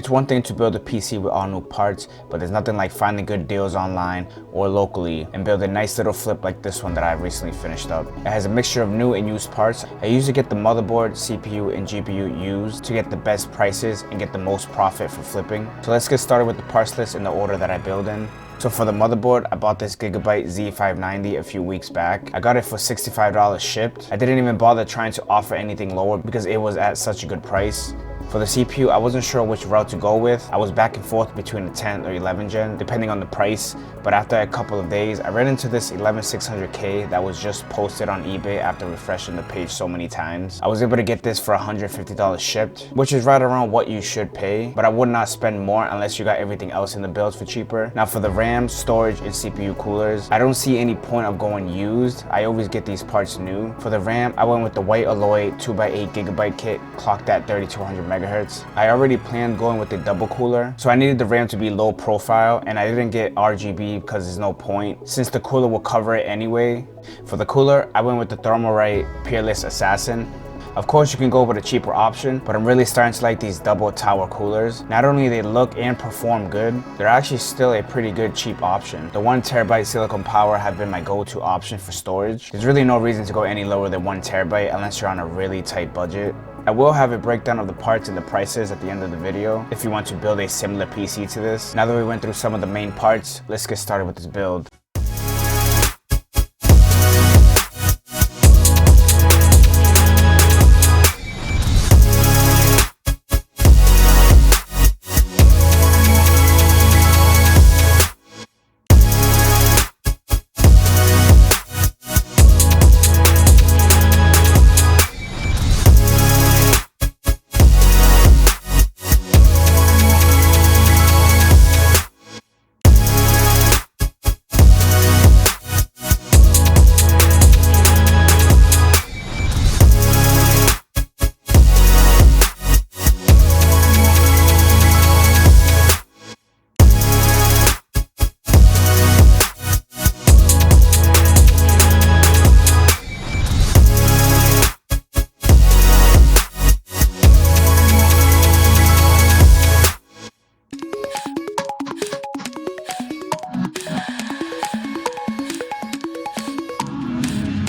It's one thing to build a PC with all new parts, but there's nothing like finding good deals online or locally and build a nice little flip like this one that I recently finished up. It has a mixture of new and used parts. I usually get the motherboard, CPU, and GPU used to get the best prices and get the most profit for flipping. So let's get started with the parts list in the order that I build in. So for the motherboard, I bought this Gigabyte Z590 a few weeks back. I got it for $65 shipped. I didn't even bother trying to offer anything lower because it was at such a good price. For the CPU, I wasn't sure which route to go with. I was back and forth between the 10 or 11 gen, depending on the price. But after a couple of days, I ran into this 11600K that was just posted on eBay after refreshing the page so many times. I was able to get this for $150 shipped, which is right around what you should pay, but I would not spend more unless you got everything else in the build for cheaper. Now for the RAM, storage, and CPU coolers, I don't see any point of going used. I always get these parts new. For the RAM, I went with the white alloy 2x8 gigabyte kit, clocked at 3200 megahertz. I already planned going with the double cooler, so I needed the RAM to be low profile, and I didn't get RGB because there's no point since the cooler will cover it anyway. For the cooler, I went with the Thermalright Peerless Assassin. Of course, you can go with a cheaper option, but I'm really starting to like these double tower coolers. Not only they look and perform good, they're actually still a pretty good cheap option. The 1TB silicone power have been my go-to option for storage. There's really no reason to go any lower than 1TB unless you're on a really tight budget. I will have a breakdown of the parts and the prices at the end of the video if you want to build a similar PC to this. Now that we went through some of the main parts, let's get started with this build.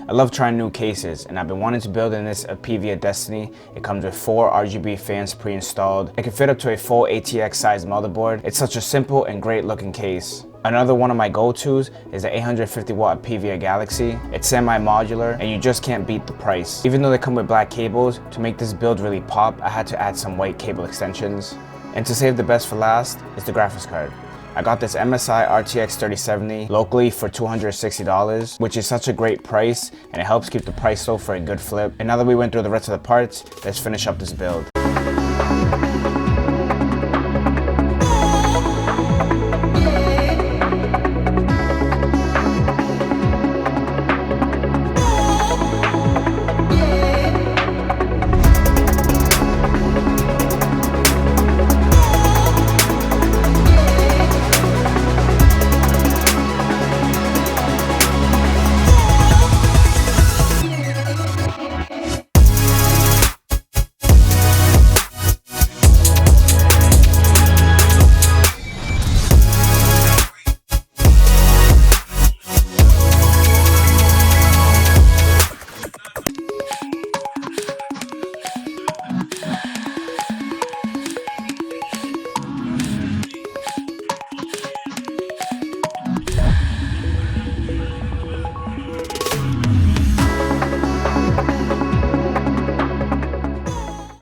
I love trying new cases, and I've been wanting to build in this a PVA Destiny. It comes with 4 RGB fans pre-installed. It can fit up to a full ATX size motherboard. It's such a simple and great looking case. Another one of my go-tos is the 850 watt PVA Galaxy. It's semi-modular and you just can't beat the price. Even though they come with black cables, to make this build really pop, I had to add some white cable extensions. And to save the best for last is the graphics card. I got this MSI RTX 3070 locally for $260, which is such a great price, and it helps keep the price low for a good flip. And now that we went through the rest of the parts, let's finish up this build.